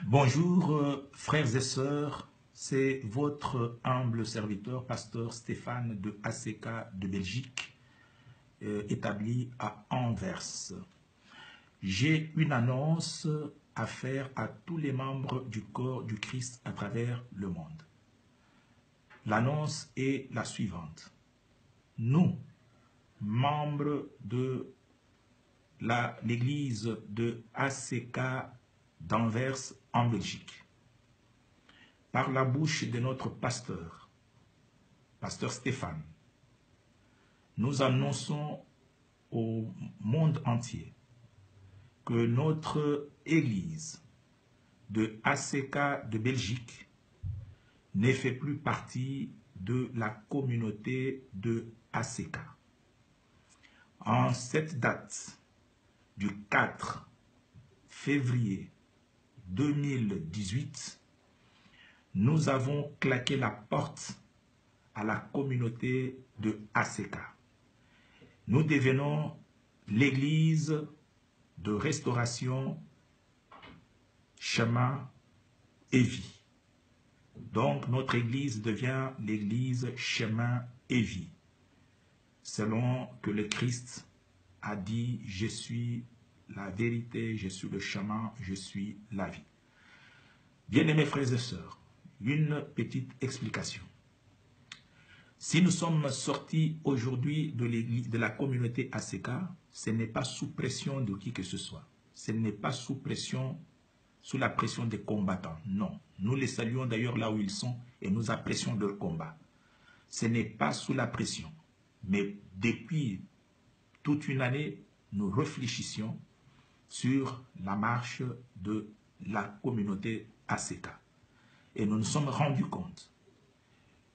Bonjour frères et sœurs, c'est votre humble serviteur, pasteur Stéphane de ACK de Belgique, établi à Anvers. J'ai une annonce à faire à tous les membres du corps du Christ à travers le monde. L'annonce est la suivante. Nous, membres de l'église de ACK d'Anvers en Belgique, par la bouche de notre pasteur, pasteur Stéphane, nous annonçons au monde entier que notre église de ACK de Belgique ne fait plus partie de la communauté de ACK. En cette date du 4 février 2018, nous avons claqué la porte à la communauté de ACK. Nous devenons l'église de restauration, chemin et vie. Donc notre église devient l'église chemin et vie. Selon que le Christ a dit, je suis la vérité, je suis le chemin, je suis la vie. Bien-aimés frères et sœurs, une petite explication. Si nous sommes sortis aujourd'hui de l'église, de la communauté ACK, ce n'est pas sous pression de qui que ce soit. Ce n'est pas sous la pression des combattants. Non. Nous les saluons d'ailleurs là où ils sont et nous apprécions leur combat. Ce n'est pas sous la pression. Mais depuis toute une année, nous réfléchissions sur la marche de la communauté ACK. Et nous nous sommes rendus compte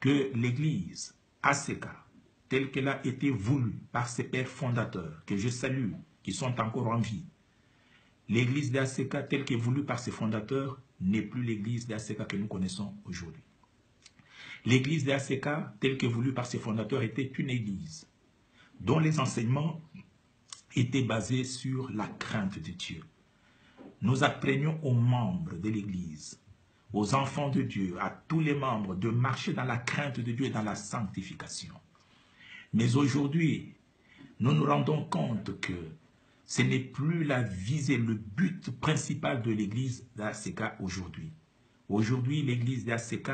que l'église ACK, telle qu'elle a été voulue par ses pères fondateurs, que je salue, qui sont encore en vie, l'église d'ACK, telle qu'elle est voulue par ses fondateurs, n'est plus l'église d'ACK que nous connaissons aujourd'hui. L'église d'ACK, telle qu'elle est voulue par ses fondateurs, était une église dont les enseignements étaient basés sur la crainte de Dieu. Nous apprenions aux membres de l'église, aux enfants de Dieu, à tous les membres, de marcher dans la crainte de Dieu et dans la sanctification. Mais aujourd'hui, nous nous rendons compte que ce n'est plus la visée, le but principal de l'église d'ACK aujourd'hui. Aujourd'hui, l'église d'ACK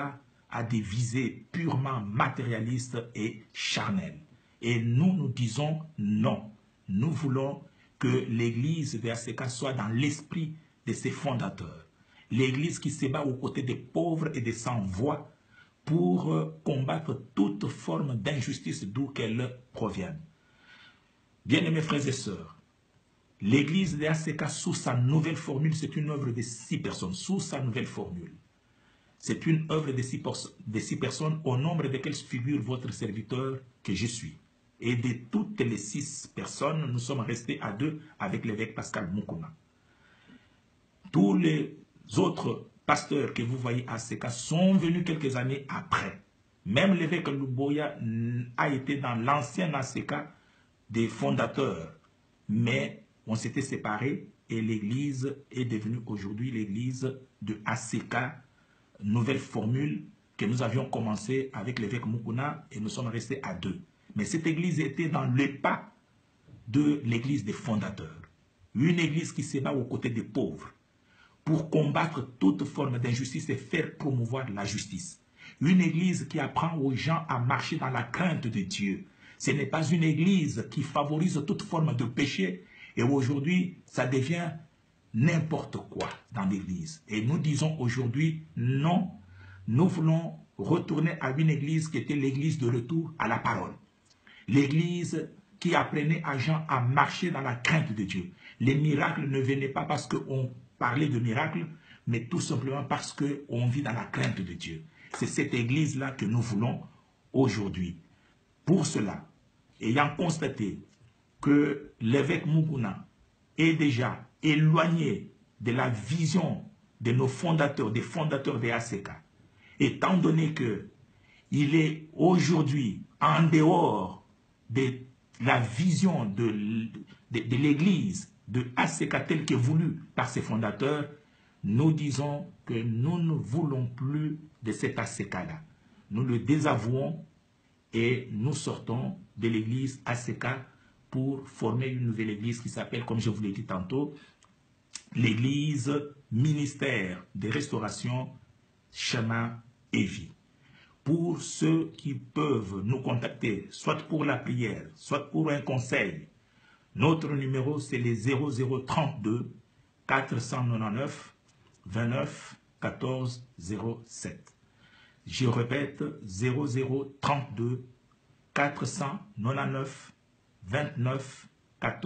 a des visées purement matérialistes et charnelles. Et nous, nous disons non. Nous voulons que l'église d'ACK soit dans l'esprit de ses fondateurs. L'église qui se bat aux côtés des pauvres et des sans-voix pour combattre toute forme d'injustice d'où qu'elle provienne. Bien-aimés frères et sœurs, l'église de ACK sous sa nouvelle formule, c'est une œuvre de 6 personnes, sous sa nouvelle formule. C'est une œuvre de 6 personnes au nombre desquelles figure votre serviteur que je suis. Et de toutes les 6 personnes, nous sommes restés à 2 avec l'évêque Pascal Moukouna. Tous les autres pasteurs que vous voyez à ACK sont venus quelques années après. Même l'évêque Luboya a été dans l'ancien ACK des fondateurs. Mais on s'était séparés et l'église est devenue aujourd'hui l'église de ACK, nouvelle formule que nous avions commencé avec l'évêque Moukouna et nous sommes restés à 2. Mais cette église était dans le pas de l'église des fondateurs. Une église qui se bat aux côtés des pauvres pour combattre toute forme d'injustice et faire promouvoir la justice. Une église qui apprend aux gens à marcher dans la crainte de Dieu. Ce n'est pas une église qui favorise toute forme de péché. Et aujourd'hui, ça devient n'importe quoi dans l'église. Et nous disons aujourd'hui, non, nous voulons retourner à une église qui était l'église de retour à la parole. L'église qui apprenait à gens à marcher dans la crainte de Dieu. Les miracles ne venaient pas parce qu'on parlait de miracles, mais tout simplement parce qu'on vit dans la crainte de Dieu. C'est cette église-là que nous voulons aujourd'hui. Pour cela, ayant constaté que l'évêque Moukouna est déjà éloigné de la vision de nos fondateurs, des fondateurs des ACK, étant donné qu'il est aujourd'hui en dehors de la vision de l'église de ACK telle qu'est voulue par ses fondateurs, nous disons que nous ne voulons plus de cet ACK-là. Nous le désavouons et nous sortons de l'église ACK pour former une nouvelle église qui s'appelle, comme je vous l'ai dit tantôt, l'église ministère de restauration Chemin et Vie. Pour ceux qui peuvent nous contacter, soit pour la prière, soit pour un conseil, notre numéro c'est le 0032 499 29 14 07. Je répète, 0032 499 29 14